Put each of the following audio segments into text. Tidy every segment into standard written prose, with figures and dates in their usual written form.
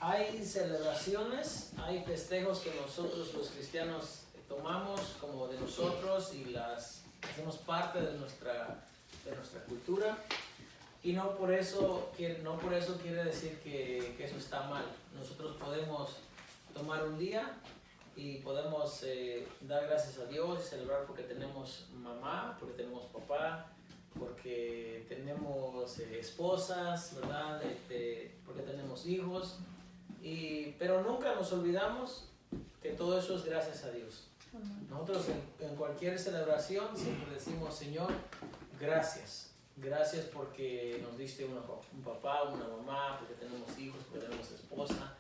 hay celebraciones, hay festejos que nosotros los cristianos tomamos como de nosotros y las hacemos parte de nuestra cultura. Y no por eso quiere decir que eso está mal. Nosotros podemos tomar un día y podemos dar gracias a Dios y celebrar porque tenemos mamá, porque tenemos papá, porque tenemos esposas, ¿verdad? Porque tenemos hijos. Pero nunca nos olvidamos que todo eso es gracias a Dios. Nosotros en cualquier celebración siempre decimos, Señor, gracias. Gracias porque nos diste un papá, una mamá, porque tenemos hijos, porque tenemos esposa.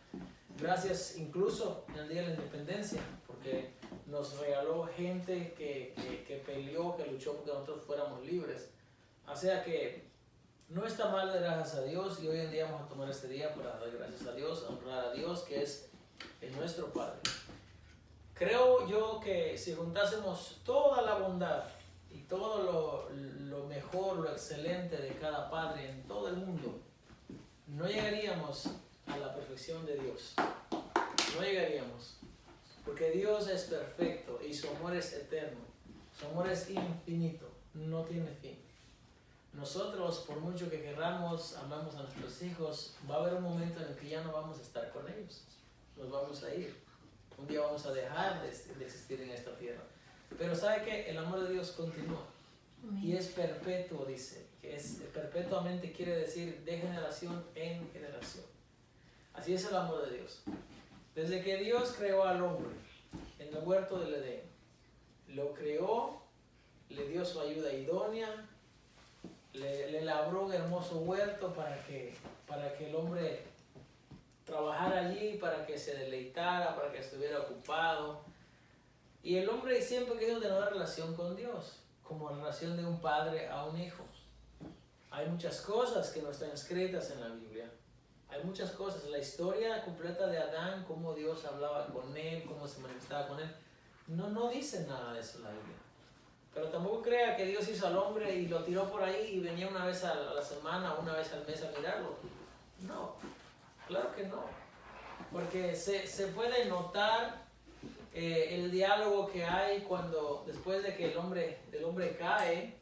Gracias incluso en el Día de la Independencia, porque nos regaló gente que peleó, que luchó porque nosotros fuéramos libres. O sea que no está mal dar gracias a Dios, y hoy en día vamos a tomar este día para dar gracias a Dios, honrar a Dios, que es nuestro Padre. Creo yo que si juntásemos toda la bondad y todo lo mejor, lo excelente de cada padre en todo el mundo, no llegaríamos a la perfección de Dios. No llegaríamos. Porque Dios es perfecto y su amor es eterno. Su amor es infinito, no tiene fin. Nosotros, por mucho que queramos, amamos a nuestros hijos, va a haber un momento en el que ya no vamos a estar con ellos. Nos vamos a ir. Un día vamos a dejar de existir en esta tierra. Pero ¿sabe qué? El amor de Dios continúa. Y es perpetuo, dice. Que es perpetuamente quiere decir de generación en generación. Así es el amor de Dios. Desde que Dios creó al hombre en el huerto del Edén, lo creó, le dio su ayuda idónea, le labró un hermoso huerto para que el hombre trabajara allí, para que se deleitara, para que estuviera ocupado. Y el hombre siempre quiso tener una relación con Dios, como la relación de un padre a un hijo. Hay muchas cosas que no están escritas en la Biblia. Hay muchas cosas. La historia completa de Adán, cómo Dios hablaba con él, cómo se manifestaba con él, no dice nada de eso en la Biblia. Pero tampoco crea que Dios hizo al hombre y lo tiró por ahí y venía una vez a la semana, una vez al mes a mirarlo. No, claro que no. Porque se puede notar el diálogo que hay cuando, después de que el hombre cae,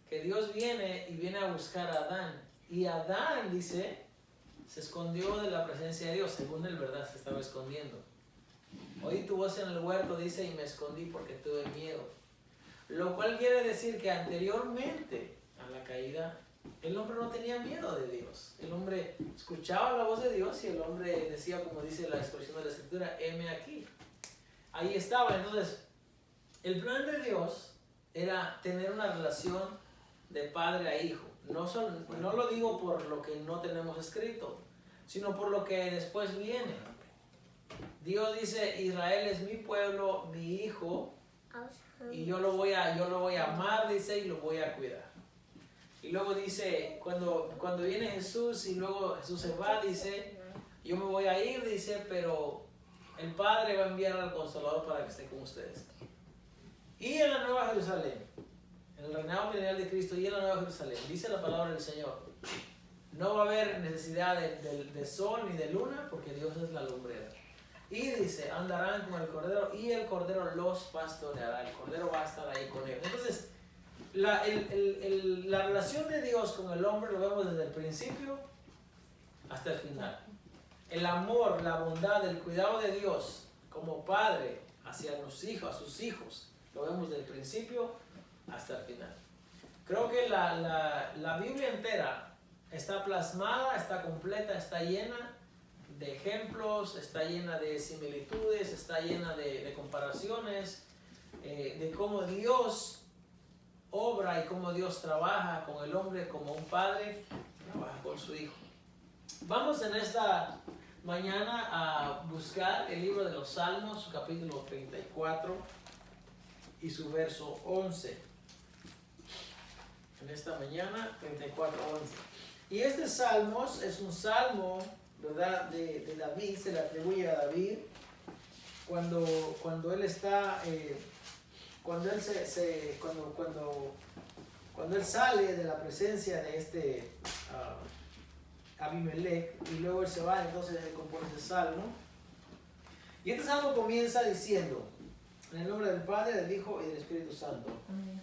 que Dios viene a buscar a Adán. Y Adán, dice, se escondió de la presencia de Dios. Según él, ¿verdad? Se estaba escondiendo. Oí tu voz en el huerto, dice, y me escondí porque tuve miedo. Lo cual quiere decir que anteriormente a la caída, el hombre no tenía miedo de Dios. El hombre escuchaba la voz de Dios y el hombre decía, como dice la expresión de la Escritura, heme aquí. Ahí estaba. Entonces, el plan de Dios era tener una relación de padre a hijo. No lo digo por lo que no tenemos escrito, sino por lo que después viene. Dios dice, Israel es mi pueblo, mi hijo, y yo lo voy a amar, dice, y lo voy a cuidar. Y luego dice, cuando viene Jesús y luego Jesús se va, dice, yo me voy a ir, dice, pero el Padre va a enviar al Consolador para que esté con ustedes. Y en la Nueva Jerusalén, en el reinado milenial de Cristo y en la Nueva Jerusalén, dice la palabra del Señor, no va a haber necesidad de sol ni de luna, porque Dios es la lumbrera. Y dice, andarán con el Cordero y el Cordero los pastoreará. El Cordero va a estar ahí con ellos. Entonces, la relación de Dios con el hombre lo vemos desde el principio hasta el final. El amor, la bondad, el cuidado de Dios como padre hacia sus hijos, lo vemos desde el principio hasta el final. Creo que la Biblia entera está plasmada, está completa, está llena de ejemplos, está llena de similitudes, está llena de comparaciones, de cómo Dios obra y cómo Dios trabaja con el hombre como un padre trabaja con su hijo. Vamos en esta mañana a buscar el libro de los Salmos, su capítulo 34 y su verso 11. En esta mañana, 34:11. Y este Salmos es un salmo, ¿verdad?, de David, se le atribuye a David cuando él está, cuando él sale de la presencia de este Abimelech, y luego él se va, entonces él compone ese salmo. Y este salmo comienza diciendo, en el nombre del Padre, del Hijo y del Espíritu Santo. Amén.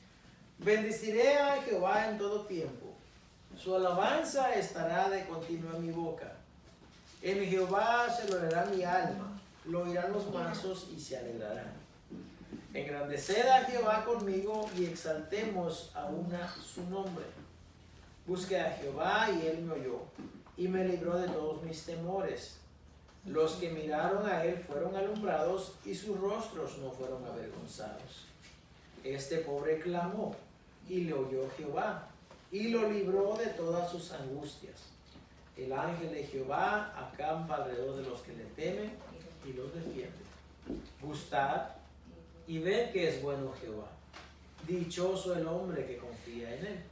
Bendeciré a Jehová en todo tiempo. Su alabanza estará de continuo en mi boca. En Jehová se gloriará mi alma. Lo oirán los mansos y se alegrarán. Engrandeced a Jehová conmigo y exaltemos aún su nombre. Busqué a Jehová y él me oyó y me libró de todos mis temores. Los que miraron a él fueron alumbrados y sus rostros no fueron avergonzados. Este pobre clamó y le oyó Jehová y lo libró de todas sus angustias. El ángel de Jehová acampa alrededor de los que le temen y los defiende. Gustad y ved que es bueno Jehová. Dichoso el hombre que confía en él.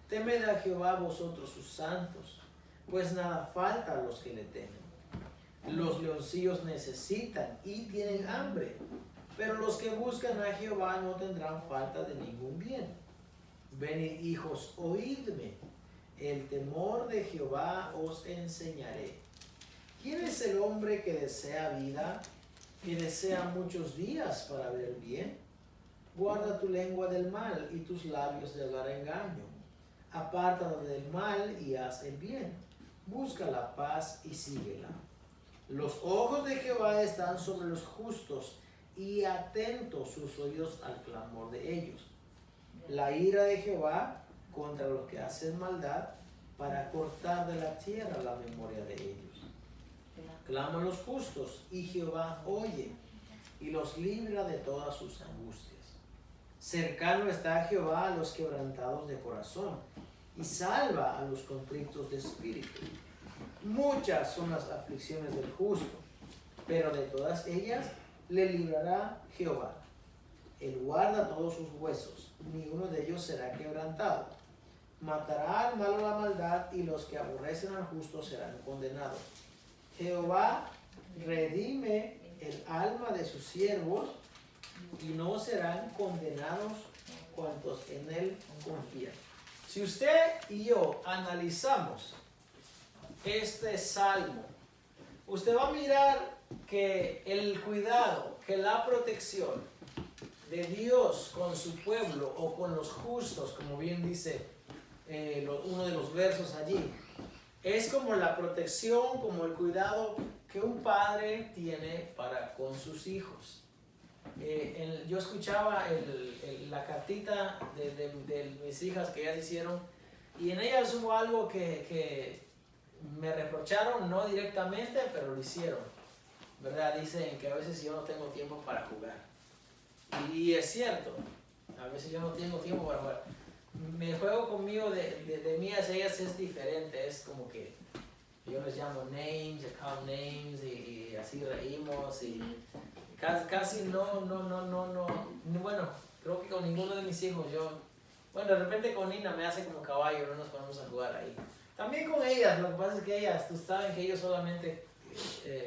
Temed a Jehová vosotros sus santos, pues nada falta a los que le temen. Los leoncillos necesitan y tienen hambre, pero los que buscan a Jehová no tendrán falta de ningún bien. Venid, hijos, oídme. El temor de Jehová os enseñaré. ¿Quién es el hombre que desea vida, que desea muchos días para ver bien? Guarda tu lengua del mal y tus labios de hablar engaño. Apártate del mal y haz el bien. Busca la paz y síguela. Los ojos de Jehová están sobre los justos y atentos sus oídos al clamor de ellos. La ira de Jehová contra los que hacen maldad, para cortar de la tierra la memoria de ellos. Claman los justos y Jehová oye y los libra de todas sus angustias. Cercano está Jehová a los quebrantados de corazón y salva a los contritos de espíritu. Muchas son las aflicciones del justo, pero de todas ellas le librará Jehová. Él guarda todos sus huesos, ni uno de ellos será quebrantado. Matará al malo la maldad, y los que aborrecen al justo serán condenados. Jehová redime el alma de sus siervos, y no serán condenados cuantos en él confían. Si usted y yo analizamos este salmo, usted va a mirar que el cuidado, que la protección de Dios con su pueblo o con los justos, como bien dice uno de los versos allí, es como la protección, como el cuidado que un padre tiene para con sus hijos. Yo escuchaba la cartita de mis hijas que ellas hicieron, y en ellas hubo algo que me reprocharon, no directamente, pero lo hicieron, ¿verdad? Dicen que a veces yo no tengo tiempo para jugar. Y es cierto, a veces yo no tengo tiempo para jugar. Mi juego conmigo de mías, ellas es diferente, es como que yo les llamo names, account names, y así reímos, y casi no, bueno, creo que con ninguno de mis hijos bueno, de repente con Nina me hace como caballo, no nos ponemos a jugar ahí. También con ellas, lo que pasa es que ellas, tú sabes que ellos solamente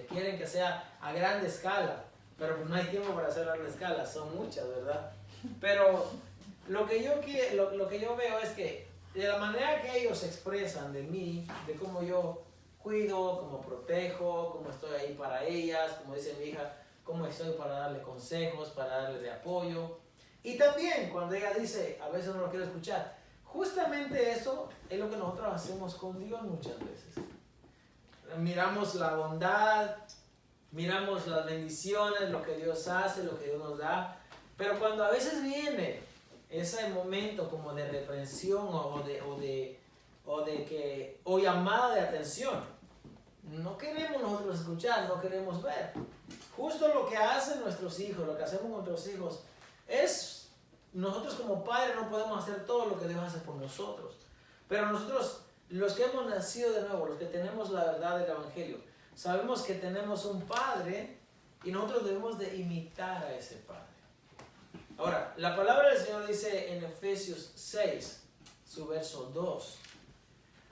quieren que sea a grande escala, pero pues no hay tiempo para hacer a grande escala, son muchas, ¿verdad? Pero lo que yo veo es que de la manera que ellos expresan de mí, de cómo yo cuido, cómo protejo, cómo estoy ahí para ellas, como dice mi hija, cómo estoy para darle consejos, para darle de apoyo. Y también cuando ella dice, a veces no lo quiero escuchar, justamente eso es lo que nosotros hacemos con Dios muchas veces. Miramos la bondad, miramos las bendiciones, lo que Dios hace, lo que Dios nos da, pero cuando a veces viene ese momento como de reprensión o llamada de atención, no queremos nosotros escuchar, no queremos ver. Justo lo que hacen nuestros hijos, lo que hacemos con nuestros hijos, es, nosotros como padres no podemos hacer todo lo que Dios hace por nosotros. Pero nosotros, los que hemos nacido de nuevo, los que tenemos la verdad del Evangelio, sabemos que tenemos un Padre y nosotros debemos de imitar a ese Padre. Ahora, la palabra del Señor dice en Efesios 6, su verso 2,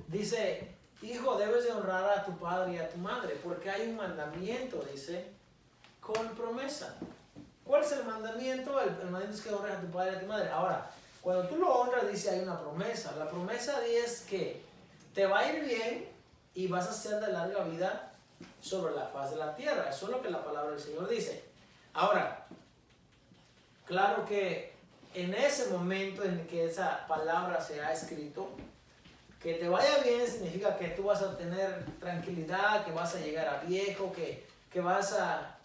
dice, hijo, debes de honrar a tu padre y a tu madre, porque hay un mandamiento, dice, con promesa. ¿Cuál es el mandamiento? El mandamiento es que honres a tu padre y a tu madre. Ahora, cuando tú lo honras, dice, hay una promesa. La promesa es que te va a ir bien y vas a ser de larga vida sobre la faz de la tierra. Eso es lo que la palabra del Señor dice. Ahora, claro que en ese momento en que esa palabra se ha escrito, que te vaya bien significa que tú vas a tener tranquilidad, que vas a llegar a viejo, que vas a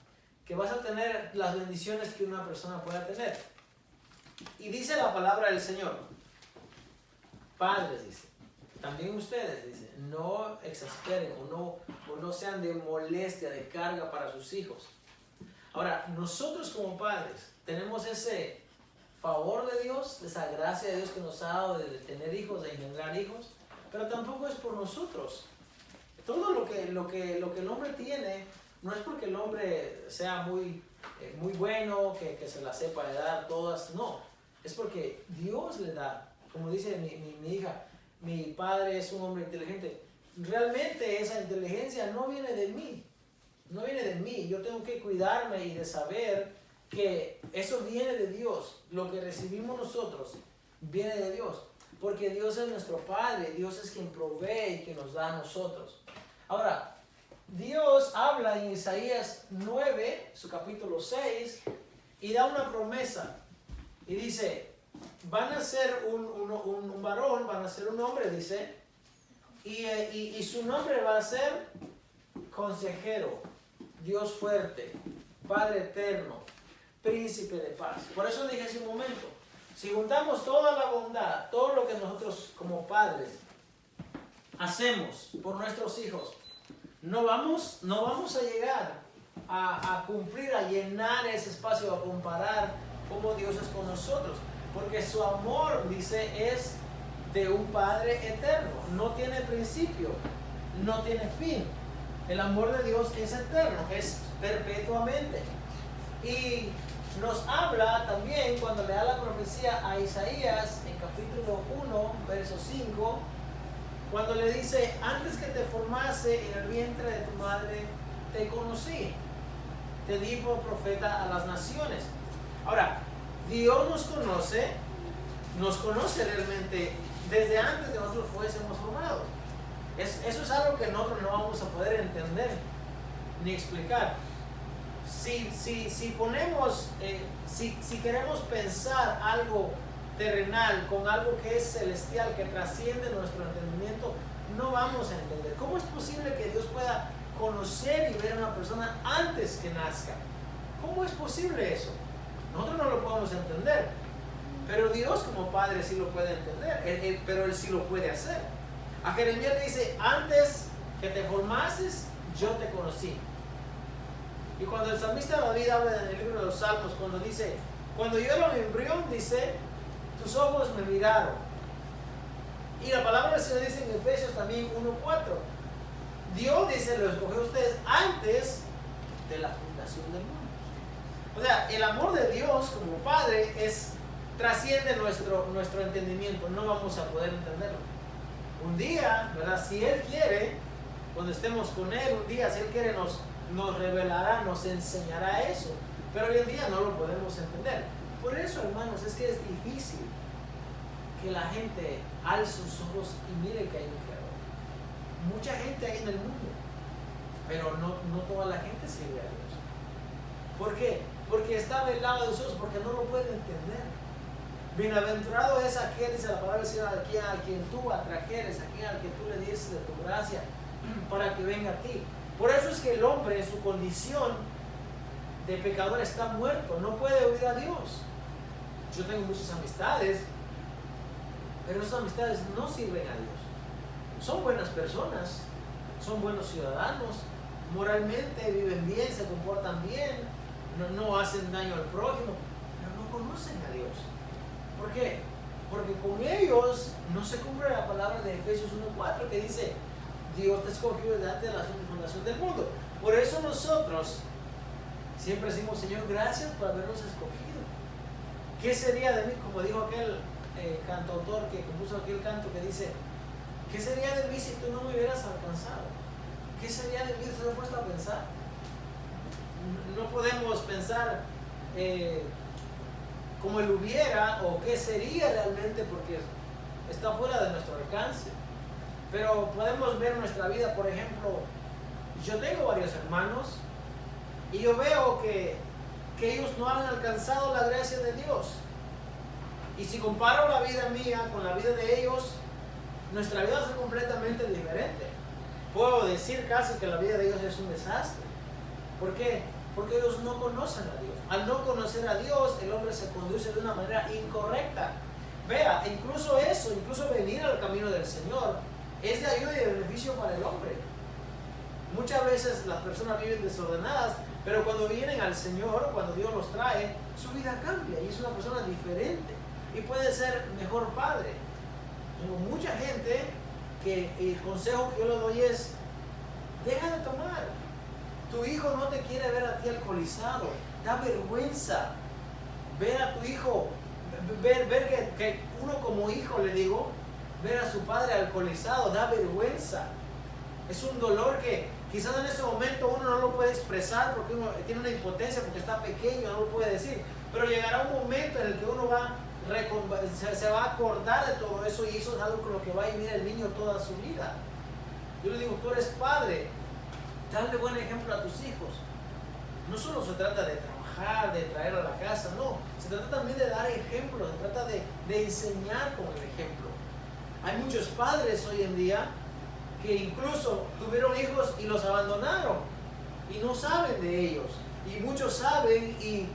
tener las bendiciones que una persona pueda tener. Y dice la palabra del Señor, padres, dice, también ustedes, dice, no exasperen o no sean de molestia, de carga para sus hijos. Ahora, nosotros como padres tenemos ese favor de Dios, esa gracia de Dios que nos ha dado de tener hijos, de engendrar hijos, pero tampoco es por nosotros. Todo lo que el hombre tiene no es porque el hombre sea muy bueno, que se la sepa de dar todas, no. Es porque Dios le da. Como dice mi hija, mi padre es un hombre inteligente. Realmente esa inteligencia no viene de mí. No viene de mí. Yo tengo que cuidarme y de saber que eso viene de Dios. Lo que recibimos nosotros viene de Dios. Porque Dios es nuestro Padre. Dios es quien provee y quien nos da a nosotros. Ahora, Dios habla en Isaías 9, su capítulo 6, y da una promesa. Y dice, van a ser un varón, van a ser un hombre, dice, y su nombre va a ser Consejero, Dios fuerte, Padre eterno, Príncipe de paz. Por eso dije hace un momento, si juntamos toda la bondad, todo lo que nosotros como padres hacemos por nuestros hijos, no vamos a llegar a cumplir, a llenar ese espacio, a comparar cómo Dios es con nosotros. Porque su amor, dice, es de un Padre eterno. No tiene principio, no tiene fin. El amor de Dios es eterno, es perpetuamente. Y nos habla también cuando le da la profecía a Isaías en capítulo 1, verso 5, cuando le dice, antes que te formase en el vientre de tu madre, te conocí, te di por profeta a las naciones. Ahora, Dios nos conoce realmente desde antes que nosotros fuésemos formados. Eso es algo que nosotros no vamos a poder entender ni explicar. Si ponemos, si queremos pensar algo terrenal con algo que es celestial, que trasciende nuestro entendimiento, no vamos a entender. ¿Cómo es posible que Dios pueda conocer y ver a una persona antes que nazca? ¿Cómo es posible eso? Nosotros no lo podemos entender, pero Dios como Padre sí lo puede entender, pero Él sí lo puede hacer. A Jeremías le dice, antes que te formases, yo te conocí. Y cuando el salmista David habla en el libro de los Salmos, cuando dice, cuando yo era un embrión, dice, tus ojos me miraron. Y la palabra del Señor dice en Efesios también 1:4, Dios, dice, lo escogió a ustedes antes de la fundación del mundo. O sea, el amor de Dios como Padre trasciende nuestro entendimiento. No vamos a poder entenderlo. Un día, ¿verdad? Si Él quiere, cuando estemos con Él, un día, si Él quiere, nos revelará, nos enseñará eso. Pero hoy en día no lo podemos entender. Por eso, hermanos, es que es difícil que la gente alce sus ojos y mire que hay un creador. Mucha gente hay en el mundo, pero no toda la gente sirve a Dios. ¿Por qué? Porque está del lado de nosotros, porque no lo puede entender. Bienaventurado es aquel, dice la palabra del Señor, al quien tú atrajeres, al que tú le dieses de tu gracia para que venga a ti. Por eso es que el hombre en su condición de pecador está muerto, no puede oír a Dios. Yo tengo muchas amistades, pero esas amistades no sirven a Dios. Son buenas personas, son buenos ciudadanos, moralmente viven bien, se comportan bien, no hacen daño al prójimo, pero no conocen a Dios. ¿Por qué? Porque con ellos no se cumple la palabra de Efesios 1:4 que dice, Dios te escogió desde antes de la fundación del mundo. Por eso nosotros siempre decimos, Señor, gracias por habernos escogido. ¿Qué sería de mí? Como dijo aquel cantautor que compuso aquel canto que dice, ¿qué sería de mí si tú no me hubieras alcanzado? ¿Qué sería de mí? ¿Se lo ha puesto a pensar? No podemos pensar como él hubiera o qué sería realmente porque está fuera de nuestro alcance. Pero podemos ver nuestra vida, por ejemplo, yo tengo varios hermanos y yo veo que ellos no han alcanzado la gracia de Dios. Y si comparo la vida mía con la vida de ellos, nuestra vida es completamente diferente. Puedo decir casi que la vida de ellos es un desastre. ¿Por qué? Porque ellos no conocen a Dios. Al no conocer a Dios, el hombre se conduce de una manera incorrecta. Vea, incluso venir al camino del Señor es de ayuda y de beneficio para el hombre. Muchas veces las personas viven desordenadas, pero cuando vienen al Señor, cuando Dios los trae, su vida cambia y es una persona diferente y puede ser mejor padre. Tengo mucha gente que el consejo que yo le doy es: deja de tomar. Tu hijo no te quiere ver a ti alcoholizado, da vergüenza ver a tu hijo, ver que uno como hijo, le digo, ver a su padre alcoholizado, da vergüenza. Es un dolor que quizás en ese momento uno no lo puede expresar porque uno tiene una impotencia, porque está pequeño, no lo puede decir. Pero llegará un momento en el que uno se va a acordar de todo eso, y eso es algo con lo que va a vivir el niño toda su vida. Yo le digo: tú eres padre, dale buen ejemplo a tus hijos. No solo se trata de trabajar, de traer a la casa, no. Se trata también de dar ejemplo, se trata de enseñar con el ejemplo. Hay muchos padres hoy en día que incluso tuvieron hijos y los abandonaron y no saben de ellos. Y muchos saben y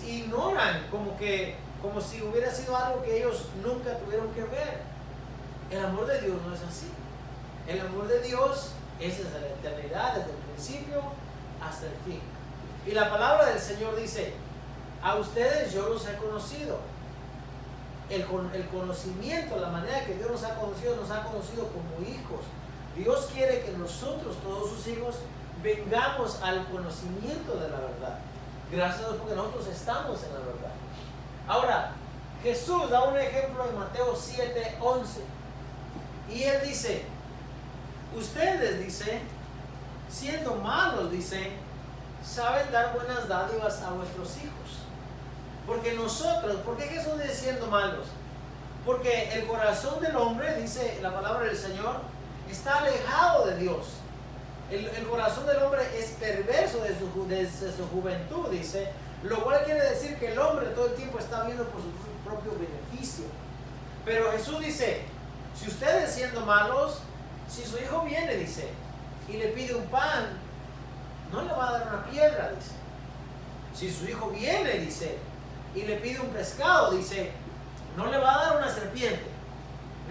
ignoran como si hubiera sido algo que ellos nunca tuvieron que ver. El amor de Dios no es así. El amor de Dios es desde la eternidad, desde el principio hasta el fin. Y la palabra del Señor dice: a ustedes yo los he conocido. El conocimiento, la manera que Dios nos ha conocido como hijos. Dios quiere que nosotros, todos sus hijos, vengamos al conocimiento de la verdad. Gracias a Dios porque nosotros estamos en la verdad. Ahora, Jesús da un ejemplo en Mateo 7:11. Y Él dice: ustedes, dice, siendo malos, dice, saben dar buenas dádivas a vuestros hijos. Porque nosotros, ¿por qué Jesús dice siendo malos? Porque el corazón del hombre, dice la palabra del Señor, está alejado de Dios. El corazón del hombre es perverso desde su juventud, dice. Lo cual quiere decir que el hombre todo el tiempo está viendo por su propio beneficio. Pero Jesús dice: si ustedes siendo malos, si su hijo viene, dice, y le pide un pan, no le va a dar una piedra, dice. Si su hijo viene, dice, y le pide un pescado, dice, no le va a dar una serpiente.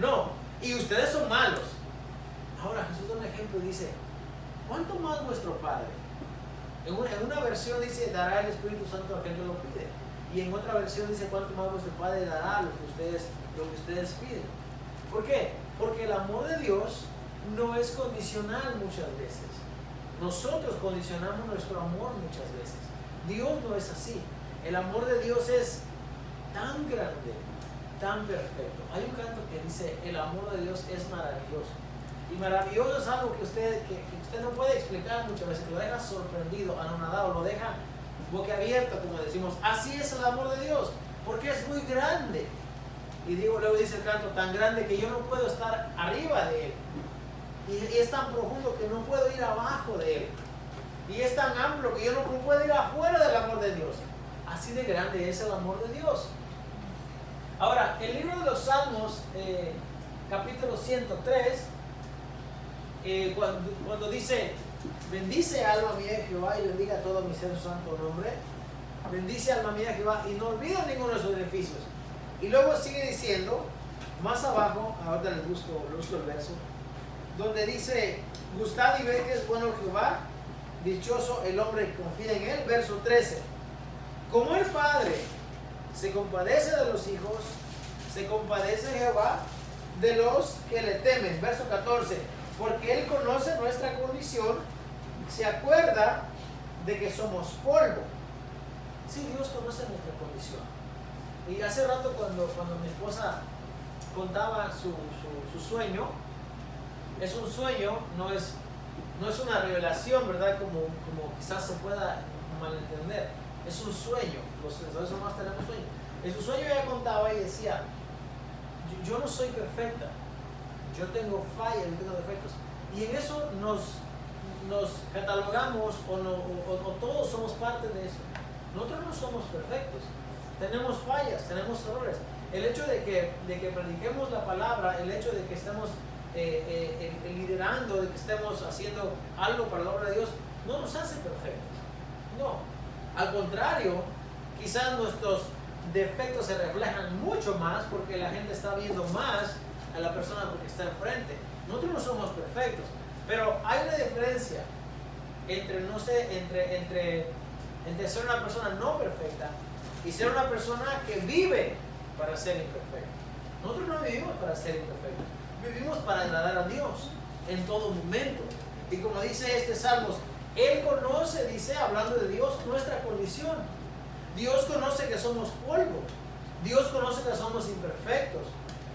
No, y ustedes son malos. Ahora Jesús da un ejemplo y dice: ¿cuánto más vuestro Padre? En una versión dice: dará el Espíritu Santo a aquel que lo pide. Y en otra versión dice: ¿cuánto más vuestro Padre dará lo que ustedes piden? ¿Por qué? Porque el amor de Dios no es condicional muchas veces. Nosotros condicionamos nuestro amor muchas veces. Dios no es así. El amor de Dios es tan grande, tan perfecto. Hay un canto que dice: el amor de Dios es maravilloso. Y maravilloso es algo que usted no puede explicar muchas veces, lo deja sorprendido, anonadado, lo deja boquiabierto, como decimos. Así es el amor de Dios, porque es muy grande. Y luego dice el canto: tan grande que yo no puedo estar arriba de él. Y es tan profundo que no puedo ir abajo de él. Y es tan amplio que yo no puedo ir afuera del amor de Dios. Así de grande es el amor de Dios. Ahora, el libro de los Salmos, capítulo 103, cuando dice: bendice alma mía Jehová y bendiga todo mi ser su santo nombre. Bendice alma mía Jehová y no olvida ninguno de sus beneficios. Y luego sigue diciendo, más abajo, ahora les busco el verso, donde dice: gustad y ved que es bueno Jehová, dichoso el hombre que confía en él. Verso 13: como el Padre se compadece de los hijos, se compadece Jehová de los que le temen. Verso 14: porque Él conoce nuestra condición, se acuerda de que somos polvo. Sí, Dios conoce nuestra condición. Y hace rato cuando mi esposa contaba su sueño, es un sueño, no es una revelación, ¿verdad? Como quizás se pueda malentender. Es un sueño, los pensadores humanos tenemos sueños. En su sueño ella contaba y decía: yo no soy perfecta, yo tengo fallas, yo tengo defectos. Y en eso nos catalogamos o todos somos parte de eso. Nosotros no somos perfectos, tenemos fallas, tenemos errores. El hecho de que prediquemos la palabra, el hecho de que estemos liderando, de que estemos haciendo algo para la obra de Dios, no nos hace perfectos. No, al contrario, quizás nuestros defectos se reflejan mucho más porque la gente está viendo más a la persona porque está enfrente. Nosotros no somos perfectos, pero hay una diferencia entre, no sé, entre ser una persona no perfecta y ser una persona que vive para ser imperfecta. Nosotros no vivimos para ser imperfectos, vivimos para agradar a Dios en todo momento. Y como dice este Salmos, Él conoce, dice, hablando de Dios, nuestra condición. Dios conoce que somos polvo. Dios conoce que somos imperfectos.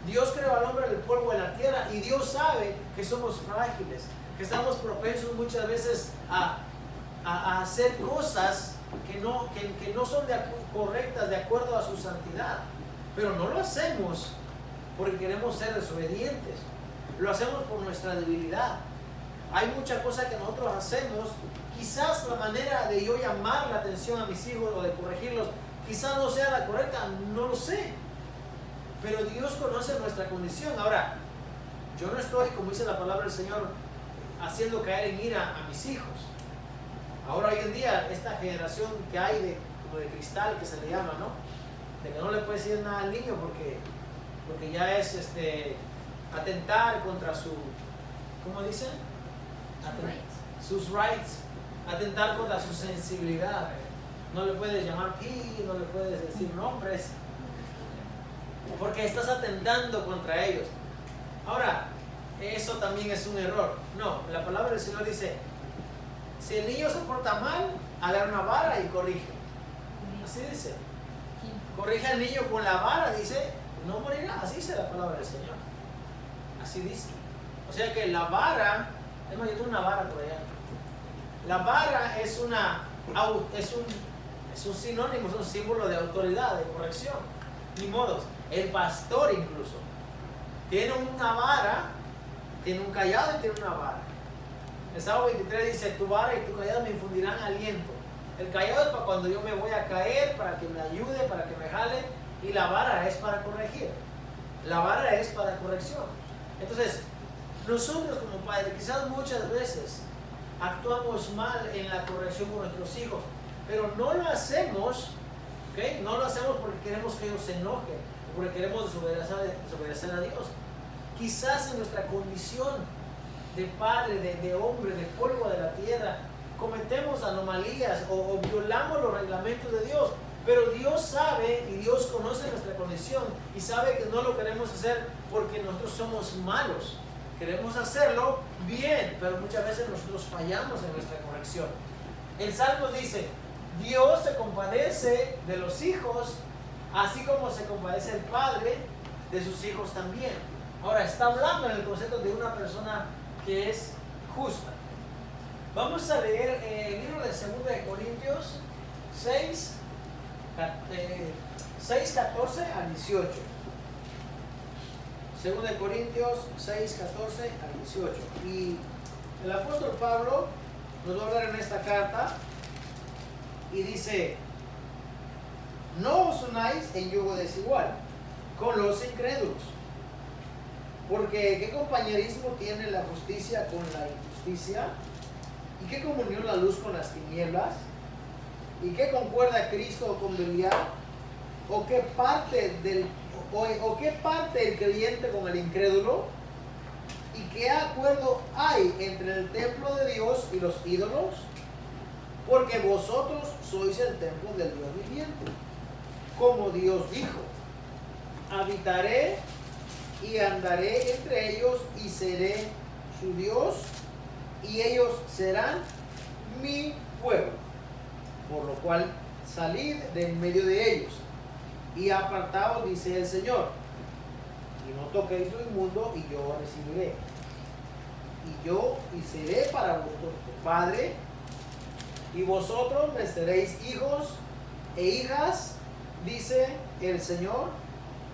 Dios creó al hombre del polvo de la tierra y Dios sabe que somos frágiles, que estamos propensos muchas veces a hacer cosas que no son correctas de acuerdo a su santidad. Pero no lo hacemos porque queremos ser desobedientes. Lo hacemos por nuestra debilidad. Hay muchas cosas que nosotros hacemos. Quizás la manera de yo llamar la atención a mis hijos o de corregirlos, quizás no sea la correcta, no lo sé. Pero Dios conoce nuestra condición. Ahora, yo no estoy, como dice la palabra del Señor, haciendo caer en ira a mis hijos. Ahora hoy en día, esta generación que hay como de cristal, que se le llama, ¿no? De que no le puedes decir nada al niño porque ya es atentar contra su, ¿cómo dicen? Sus rights, atentar contra su sensibilidad. No le puedes llamar pi, no le puedes decir nombres, porque estás atentando contra ellos. Ahora, eso también es un error. No, la palabra del Señor dice, si el niño se porta mal, agarra una vara y corrige. Así dice. Corrige al niño con la vara, dice, no morirá. Así dice la palabra del Señor. Así dice. O sea que la vara, es más, yo tengo una vara por allá. La vara es un sinónimo, es un símbolo de autoridad, de corrección. Ni modos. El pastor incluso tiene una vara, tiene un callado y tiene una vara. El Salmo 23 dice, tu vara y tu callado me infundirán aliento. El callado es para cuando yo me voy a caer, para que me ayude, para que me jale, y la vara es para corregir. La vara es para corrección. Entonces, nosotros como padres, quizás muchas veces actuamos mal en la corrección con nuestros hijos, pero no lo hacemos, ¿okay? No lo hacemos porque queremos que ellos se enojen, o porque queremos desobedecer a Dios. Quizás en nuestra condición de padre, de hombre, de polvo de la tierra, cometemos anomalías o violamos los reglamentos de Dios, pero Dios sabe y Dios conoce nuestra condición y sabe que no lo queremos hacer porque nosotros somos malos. Queremos hacerlo bien, pero muchas veces nosotros fallamos en nuestra corrección. El Salmo dice, Dios se compadece de los hijos, así como se compadece el padre de sus hijos también. Ahora, está hablando en el concepto de una persona que es justa. Vamos a leer el libro de 2 de Corintios 6, 14 al 18. 2 de Corintios 6, 14 al 18. Y el apóstol Pablo nos va a hablar en esta carta y dice, no os unáis en yugo desigual con los incrédulos, porque ¿qué compañerismo tiene la justicia con la injusticia? ¿Y qué comunión la luz con las tinieblas? ¿Y qué concuerda Cristo con Belial? ¿O qué parte el creyente con el incrédulo? ¿Y qué acuerdo hay entre el templo de Dios y los ídolos? Porque vosotros sois el templo del Dios viviente. Como Dios dijo, habitaré y andaré entre ellos y seré su Dios y ellos serán mi pueblo. Por lo cual salid de en medio de ellos y apartaos, dice el Señor, y no toquéis lo inmundo, y yo recibiré. Y seré para vosotros Padre, y vosotros me seréis hijos e hijas, dice el Señor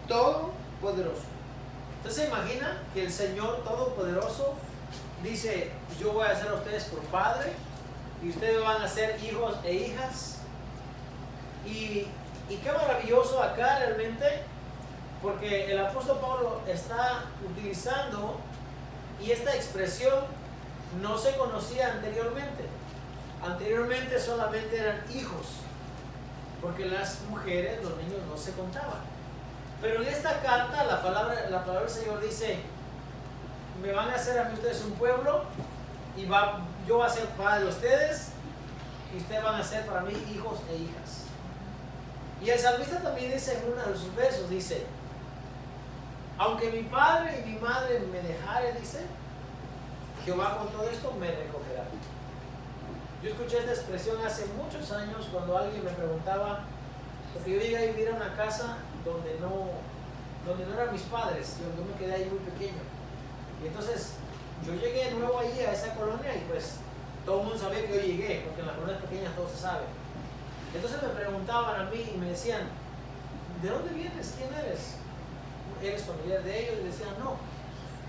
Todopoderoso. Entonces se imagina que el Señor Todopoderoso dice, yo voy a hacer a ustedes por padre y ustedes van a ser hijos e hijas. Y qué maravilloso acá realmente, porque el apóstol Pablo está utilizando, y esta expresión no se conocía anteriormente. Anteriormente solamente eran hijos, porque las mujeres, los niños no se contaban. Pero en esta carta la palabra del Señor dice, me van a hacer a mí ustedes un pueblo, y yo voy a ser padre de ustedes, y ustedes van a ser para mí hijos e hijas. Y el salmista también dice en uno de sus versos, dice, aunque mi padre y mi madre me dejaren, dice, Jehová con todo esto me recogerá. Yo escuché esta expresión hace muchos años cuando alguien me preguntaba, porque yo llegué a vivir a una casa donde no eran mis padres, yo me quedé ahí muy pequeño. Y entonces yo llegué nuevo allí a esa colonia y pues todo el mundo sabía que yo llegué, porque en las colonias pequeñas todo se sabe. Entonces me preguntaban a mí y me decían, ¿de dónde vienes? ¿Quién eres? ¿Eres familiar de ellos? Y decían, no.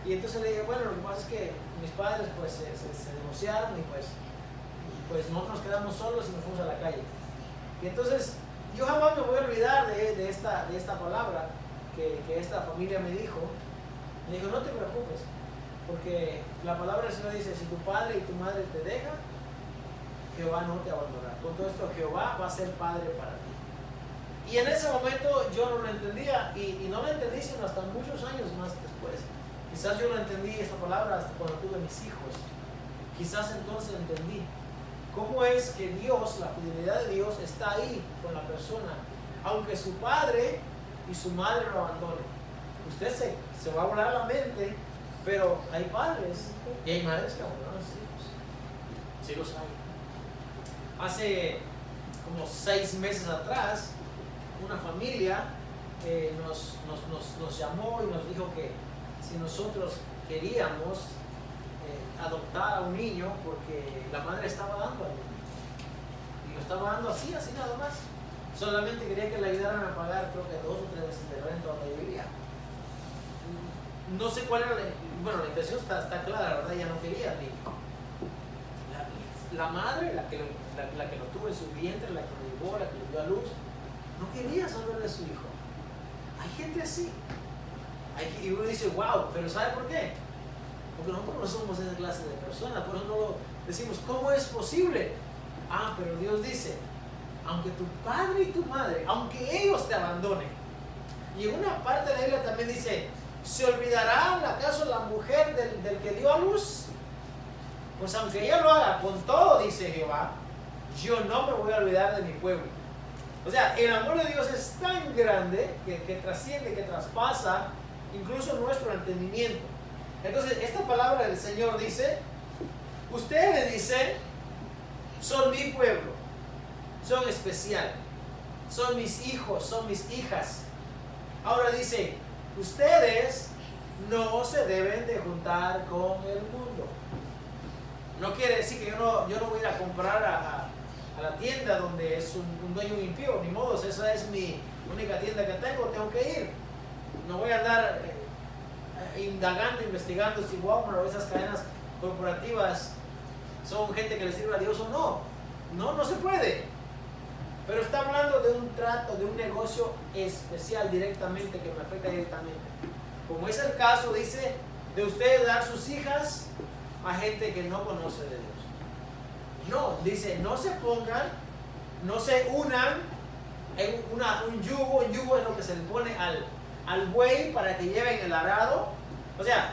Y entonces le dije, bueno, lo que pasa es que mis padres pues se divorciaron y pues nosotros nos quedamos solos y nos fuimos a la calle. Y entonces yo jamás me voy a olvidar de esta palabra que esta familia me dijo. Me dijo, no te preocupes, porque la palabra del Señor dice, si tu padre y tu madre te dejan, Jehová no te abandonará. Con todo esto, Jehová va a ser padre para ti. Y en ese momento yo no lo entendía, y no lo entendí sino hasta muchos años más después. Quizás yo no entendí esta palabra hasta cuando tuve mis hijos. Quizás entonces entendí cómo es que Dios, la fidelidad de Dios está ahí con la persona, aunque su padre y su madre lo abandonen. Usted se va a volar la mente, pero hay padres y hay madres que abandonan a sus hijos. Sí los hay. Hace como 6 meses atrás, una familia nos llamó y nos dijo que si nosotros queríamos adoptar a un niño, porque la madre estaba dando al niño y lo estaba dando así nada más. Solamente quería que le ayudaran a pagar, creo que 2 o 3 veces de renta donde vivía. No sé cuál era la intención está clara, ¿verdad? Ella no quería al niño. La madre, la que lo tuvo en su vientre, la que lo llevó, la que le dio a luz, no quería saber de su hijo. Hay gente así. Y uno dice, wow, pero ¿sabe por qué? Porque nosotros no somos esa clase de personas, por eso no lo decimos, ¿cómo es posible? Pero Dios dice, aunque tu padre y tu madre, aunque ellos te abandonen, y en una parte de la Biblia también dice, ¿se olvidará acaso la mujer del que dio a luz? Pues aunque ella lo haga con todo, dice Jehová, yo no me voy a olvidar de mi pueblo. O sea, el amor de Dios es tan grande que trasciende, que traspasa incluso nuestro entendimiento. Entonces, esta palabra del Señor dice, ustedes, dice, son mi pueblo, son especial, son mis hijos, son mis hijas. Ahora dice, ustedes no se deben de juntar con el mundo. No quiere decir que yo no voy a ir a comprar a la tienda donde es un dueño impío, ni modo, esa es mi única tienda que tengo que ir. No voy a andar indagando, investigando si Walmart o esas cadenas corporativas son gente que le sirve a Dios o no. No se puede. Pero está hablando de un trato, de un negocio especial directamente, que me afecta directamente. Como es el caso, dice, de ustedes dar sus hijas a gente que no conoce de Dios. No, dice, no se pongan, no se unan en un yugo. Un yugo es lo que se le pone al buey para que lleven el arado. O sea,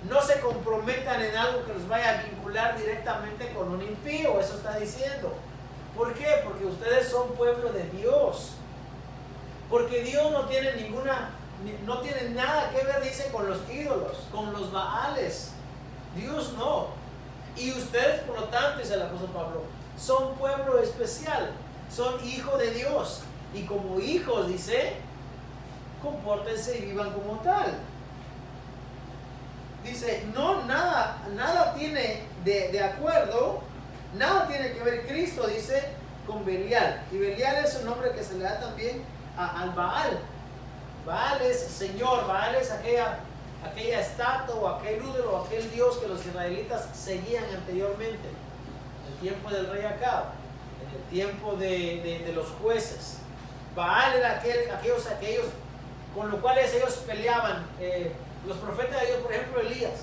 no se comprometan en algo que los vaya a vincular directamente con un impío. Eso está diciendo. ¿Por qué? Porque ustedes son pueblo de Dios. Porque Dios no tiene nada que ver, dice, con los ídolos, con los baales. Dios no. Y ustedes, por lo tanto, dice el apóstol Pablo, son pueblo especial, son hijos de Dios. Y como hijos, dice, compórtense y vivan como tal. Dice, nada tiene de acuerdo, nada tiene que ver Cristo, dice, con Belial. Y Belial es un nombre que se le da también al Baal. Baal es Señor, Baal es aquella estatua o aquel ídolo o aquel dios que los israelitas seguían anteriormente, en el tiempo del rey Acab, en el tiempo de los jueces. Baal era aquellos con los cuales ellos peleaban. Los profetas de Dios, por ejemplo Elías,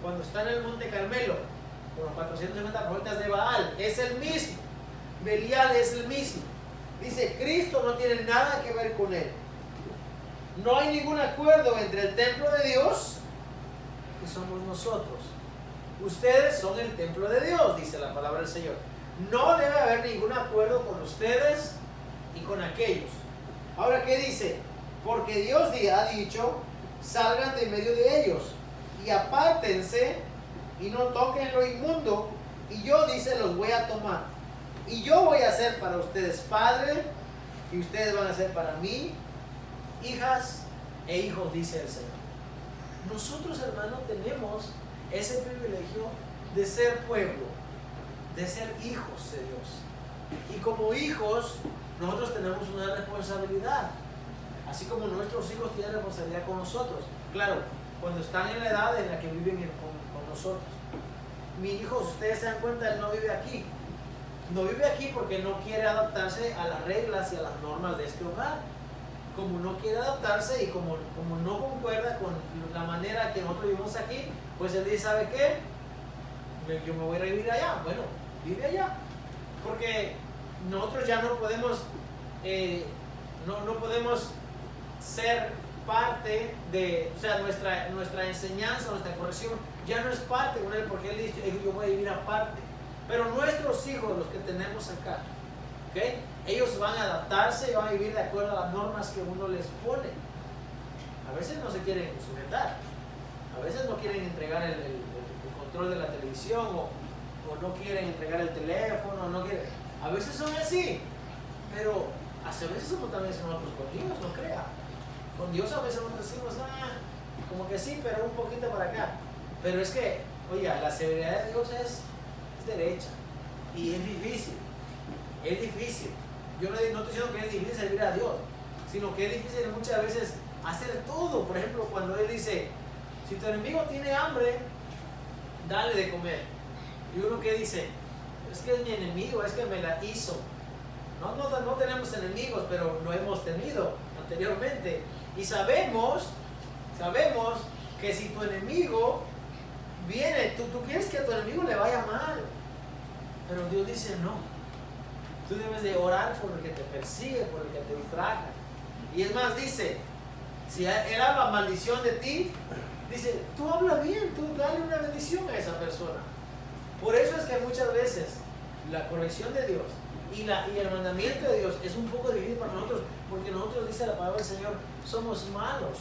cuando está en el monte Carmelo con los 450 profetas de Baal, es el mismo. Belial es el mismo. Dice, Cristo no tiene nada que ver con él. No hay ningún acuerdo entre el templo de Dios, que somos nosotros. Ustedes son el templo de Dios, dice la palabra del Señor. No debe haber ningún acuerdo con ustedes y con aquellos. Ahora, ¿qué dice? Porque Dios ha dicho, salgan de medio de ellos y apártense y no toquen lo inmundo, y yo, dice, los voy a tomar. Y yo voy a ser para ustedes padre, y ustedes van a ser para mí hijas e hijos, dice el Señor. Nosotros, hermanos, tenemos ese privilegio de ser pueblo, de ser hijos de Dios. Y como hijos, nosotros tenemos una responsabilidad, así como nuestros hijos tienen responsabilidad con nosotros. Claro, cuando están en la edad en la que viven con nosotros. Mi hijo, si ustedes se dan cuenta, él no vive aquí. No vive aquí porque no quiere adaptarse a las reglas y a las normas de este hogar. Como no quiere adaptarse y como no concuerda con la manera que nosotros vivimos aquí, pues él dice, ¿sabe qué? Yo me voy a vivir allá. Bueno, vive allá. Porque nosotros ya no podemos, no podemos ser parte de, o sea, nuestra enseñanza, nuestra corrección, ya no es parte con él, porque él dice, yo voy a vivir aparte. Pero nuestros hijos, los que tenemos acá, ¿okay? Ellos van a adaptarse y van a vivir de acuerdo a las normas que uno les pone. A veces no se quieren sujetar, a veces no quieren entregar el control de la televisión, o no quieren entregar el teléfono, no quieren. A veces son así, pero a veces somos también nosotros con Dios, no crea. Con Dios a veces nos decimos, como que sí, pero un poquito para acá. Pero es que, oiga, la severidad de Dios es derecha y es difícil. Es difícil. Yo no estoy diciendo que es difícil servir a Dios, sino que es difícil muchas veces hacer todo. Por ejemplo, cuando Él dice, si tu enemigo tiene hambre, dale de comer. Y uno que dice, es que es mi enemigo, es que me la hizo. No tenemos enemigos, pero lo hemos tenido anteriormente. Y sabemos que si tu enemigo viene, tú quieres que a tu enemigo le vaya mal. Pero Dios dice no. Tú debes de orar por el que te persigue, por el que te ultraja. Y es más, dice, si él habla maldición de ti, dice, tú habla bien, tú dale una bendición a esa persona. Por eso es que muchas veces la corrección de Dios y el mandamiento de Dios es un poco difícil para nosotros, porque nosotros, dice la palabra del Señor, somos malos,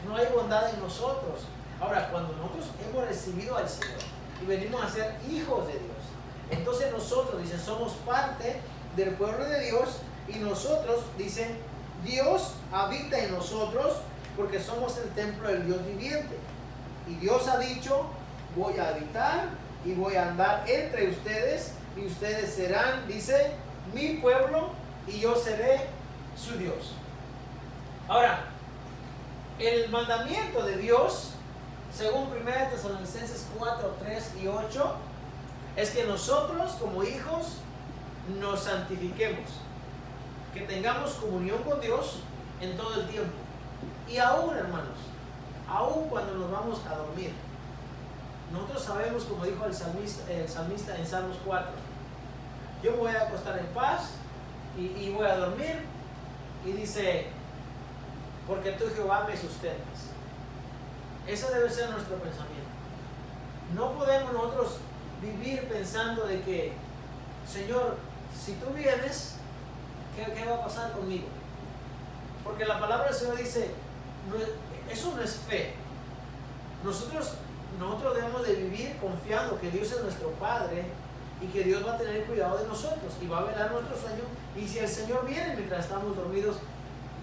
no hay bondad en nosotros. Ahora, cuando nosotros hemos recibido al Señor y venimos a ser hijos de Dios, entonces nosotros, dice, somos parte del pueblo de Dios, y nosotros, dice, Dios habita en nosotros porque somos el templo del Dios viviente. Y Dios ha dicho, voy a habitar y voy a andar entre ustedes, y ustedes serán, dice, mi pueblo, y yo seré su Dios. Ahora, el mandamiento de Dios, según 1 Tesalonicenses 4, 3 y 8, es que nosotros como hijos nos santifiquemos, que tengamos comunión con Dios en todo el tiempo. Y aún, hermanos, aún cuando nos vamos a dormir, nosotros sabemos, como dijo el salmista en Salmos 4, yo me voy a acostar en paz y voy a dormir, y dice, porque tú, Jehová, me sustentas. Ese debe ser nuestro pensamiento. No podemos nosotros vivir pensando de que, Señor, si tú vienes, ¿qué va a pasar conmigo? Porque la palabra del Señor dice, eso no es fe. Nosotros debemos de vivir confiando que Dios es nuestro Padre y que Dios va a tener cuidado de nosotros y va a velar nuestro sueño. Y si el Señor viene mientras estamos dormidos,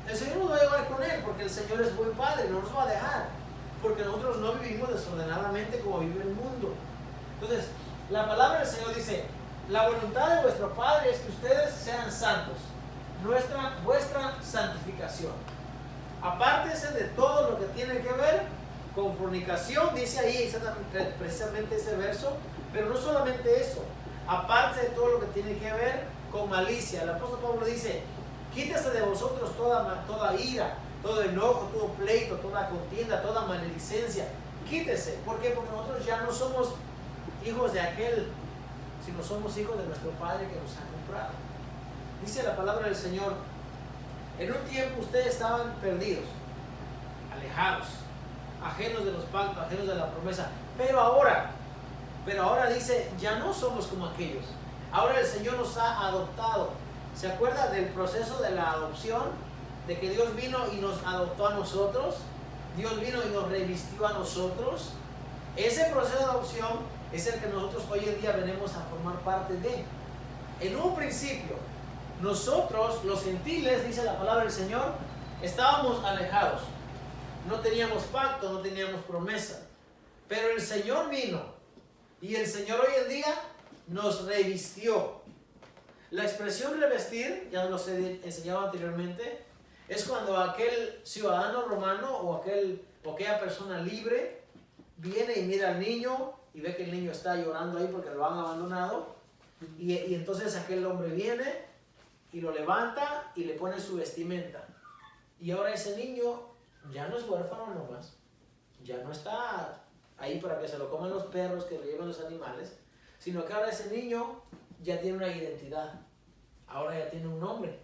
el Señor nos va a llevar con Él, porque el Señor es buen Padre, no nos va a dejar, porque nosotros no vivimos desordenadamente como vive el mundo. Entonces, la palabra del Señor dice, la voluntad de vuestro Padre es que ustedes sean santos, vuestra santificación. Apártense de todo lo que tiene que ver con fornicación, dice ahí exactamente, precisamente ese verso, pero no solamente eso, aparte de todo lo que tiene que ver con malicia. El apóstol Pablo dice, quítese de vosotros toda ira, todo enojo, todo pleito, toda contienda, toda maledicencia. Quítese. ¿Por qué? Porque nosotros ya no somos hijos de aquel, sino somos hijos de nuestro Padre que nos ha comprado. Dice la palabra del Señor, en un tiempo ustedes estaban perdidos, alejados, ajenos de los pactos, ajenos de la promesa, pero ahora dice, ya no somos como aquellos. Ahora el Señor nos ha adoptado. ¿Se acuerda del proceso de la adopción? De que Dios vino y nos adoptó a nosotros. Dios vino y nos revistió a nosotros. Ese proceso de adopción es el que nosotros hoy en día venimos a formar parte de. En un principio, nosotros, los gentiles, dice la palabra del Señor, estábamos alejados. No teníamos pacto, no teníamos promesa. Pero el Señor vino y el Señor hoy en día nos revistió. La expresión revestir, ya nos he enseñado anteriormente, es cuando aquel ciudadano romano o aquella persona libre viene y mira al niño y ve que el niño está llorando ahí porque lo han abandonado, y entonces aquel hombre viene y lo levanta y le pone su vestimenta. Y ahora ese niño ya no es huérfano nomás, ya no está ahí para que se lo coman los perros, que lo lleven los animales, sino que ahora ese niño ya tiene una identidad, ahora ya tiene un nombre,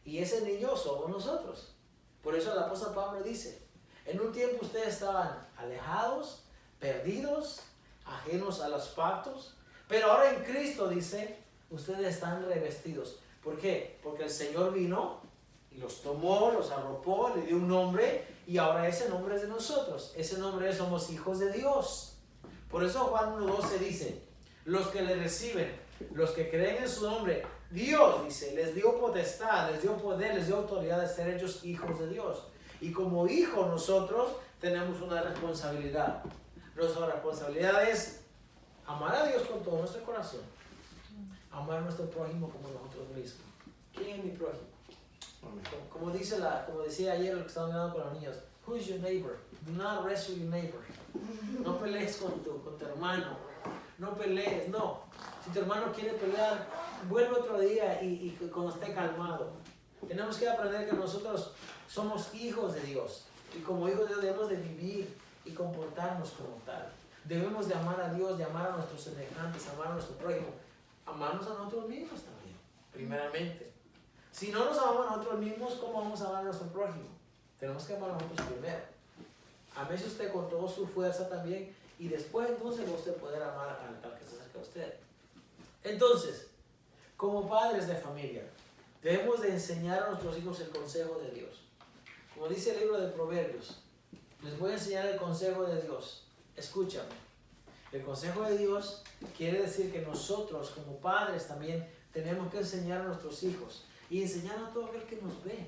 y ese niño somos nosotros. Por eso el apóstol Pablo dice, en un tiempo ustedes estaban alejados, perdidos, ajenos a los pactos, pero ahora en Cristo, dice, ustedes están revestidos. ¿Por qué? Porque el Señor vino y los tomó, los arropó, le dio un nombre, y ahora ese nombre es de nosotros. Ese nombre es, somos hijos de Dios. Por eso Juan 1:12 dice, los que le reciben, los que creen en su nombre, Dios, dice, les dio potestad, les dio poder, les dio autoridad de ser hechos hijos de Dios. Y como hijos nosotros tenemos una responsabilidad. Nuestra responsabilidad es amar a Dios con todo nuestro corazón, amar a nuestro prójimo como nosotros mismos. ¿Quién es mi prójimo? Como decía ayer lo que estaban hablando con los niños, who is your neighbor? Do not wrestle your neighbor. No pelees con tu hermano. No pelees, no. Si tu hermano quiere pelear, vuelve otro día y cuando esté calmado. Tenemos que aprender que nosotros somos hijos de Dios. Y como hijos de Dios debemos de vivir y comportarnos como tal. Debemos de amar a Dios, de amar a nuestros semejantes, amar a nuestro prójimo. Amarnos a nosotros mismos también, primeramente. Si no nos amamos a nosotros mismos, ¿cómo vamos a amar a nuestro prójimo? Tenemos que amar a nosotros primero. Amese usted con toda su fuerza también, y después entonces usted poder amar al que se acerca a usted. Entonces, como padres de familia, debemos de enseñar a nuestros hijos el consejo de Dios. Como dice el libro de Proverbios, les voy a enseñar el consejo de Dios. Escúchame. El consejo de Dios quiere decir que nosotros como padres también tenemos que enseñar a nuestros hijos y enseñar a todo aquel que nos ve.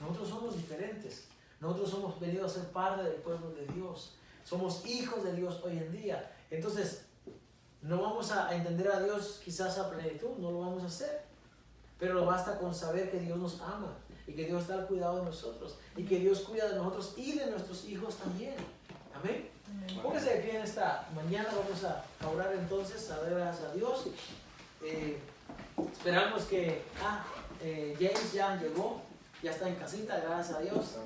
Nosotros somos diferentes. Nosotros somos venidos a ser parte del pueblo de Dios. Somos hijos de Dios hoy en día. Entonces, no vamos a entender a Dios quizás a plenitud, no lo vamos a hacer. Pero basta con saber que Dios nos ama y que Dios está al cuidado de nosotros y que Dios cuida de nosotros y de nuestros hijos también. Amén. Póngase de pie en esta mañana. Vamos a orar entonces, a dar gracias a Dios. Esperamos que James ya llegó, ya está en casita, gracias a Dios.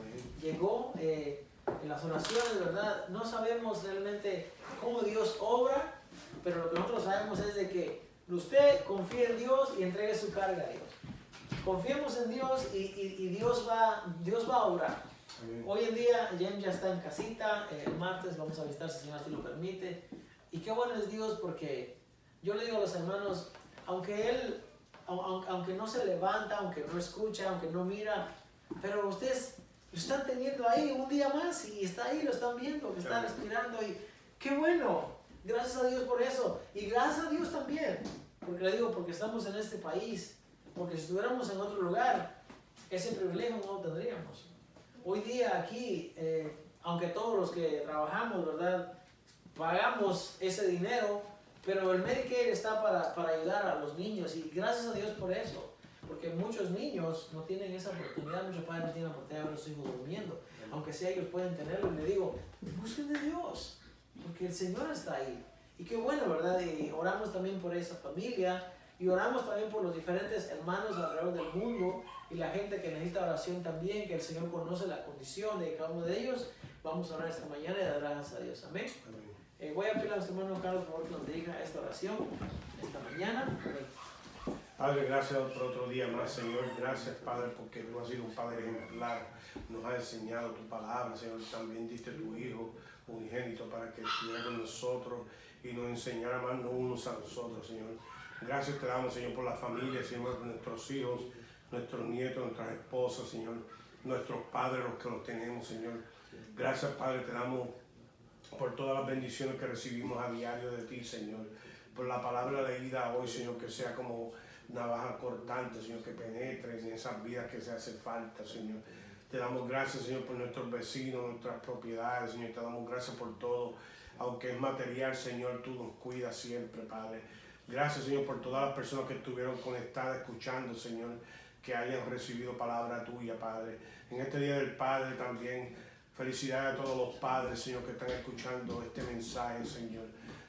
Llegó en las oraciones, ¿verdad? No sabemos realmente cómo Dios obra, pero lo que nosotros sabemos es de que usted confíe en Dios y entregue su carga a Dios. Confiemos en Dios y Dios va a obrar. Amén. Hoy en día James ya está en casita, el martes vamos a visitar si el Señor así lo permite. Y qué bueno es Dios, porque yo le digo a los hermanos, aunque Él, aunque no se levanta, aunque no escucha, aunque no mira, pero ustedes lo están teniendo ahí un día más y está ahí, lo están viendo, que está respirando, y qué bueno, gracias a Dios por eso. Y gracias a Dios también, porque le digo, porque estamos en este país, porque si estuviéramos en otro lugar, ese privilegio no lo tendríamos. Hoy día aquí, aunque todos los que trabajamos, ¿verdad?, pagamos ese dinero, pero el Medicaid está para ayudar a los niños, y gracias a Dios por eso. porque muchos niños no tienen esa oportunidad, muchos padres no tienen la oportunidad de ver a sus hijos durmiendo, aunque sea ellos pueden tenerlo. Y le digo, busquen de Dios, porque el Señor está ahí. Y qué bueno, ¿verdad? Y oramos también por esa familia y oramos también por los diferentes hermanos alrededor del mundo y la gente que necesita oración también, que el Señor conoce la condición de cada uno de ellos. Vamos a orar esta mañana y dar gracias a Dios. Amén. Voy a pedir a nuestro hermano Carlos, por favor, que nos dirija esta oración esta mañana. Amén. Padre, gracias por otro día más, Señor. Gracias, Padre, porque tú has sido un Padre ejemplar. Nos has enseñado tu palabra, Señor. También diste tu Hijo unigénito para que estuviera con nosotros y nos enseñara más unos a nosotros, Señor. Gracias te damos, Señor, por la familia, Señor, por nuestros hijos, nuestros nietos, nuestras esposas, Señor, nuestros padres, los que los tenemos, Señor. Gracias, Padre, te damos por todas las bendiciones que recibimos a diario de ti, Señor. Por la palabra leída hoy, Señor, que sea como navaja cortante, Señor, que penetre en esas vidas que se hace falta, Señor. Te damos gracias, Señor, por nuestros vecinos, nuestras propiedades, Señor. Te damos gracias por todo. Aunque es material, Señor, tú nos cuidas siempre, Padre. Gracias, Señor, por todas las personas que estuvieron conectadas, escuchando, Señor, que hayan recibido palabra tuya, Padre. En este Día del Padre también, felicidades a todos los padres, Señor, que están escuchando este mensaje, Señor.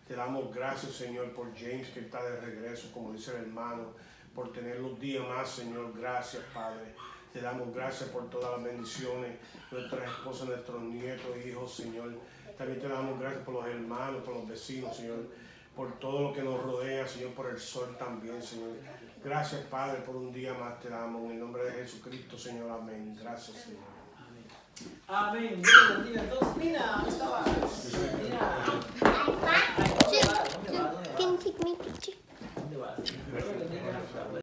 Te damos gracias, Señor, por James, que está de regreso, como dice el hermano, por tener un día más, Señor. Gracias, Padre. Te damos gracias por todas las bendiciones, nuestras esposas, nuestros nietos, hijos, Señor. También te damos gracias por los hermanos, por los vecinos, Señor, por todo lo que nos rodea, Señor, por el sol también, Señor. Gracias, Padre, por un día más te damos. En el nombre de Jesucristo, Señor. Amén. Gracias, Señor. Amén. Dios te bendiga. Entonces, mira, ¿dónde estaba? Mira. ¿Dónde va? Can you take me a picture? ¿Dónde va? Dios te bendiga.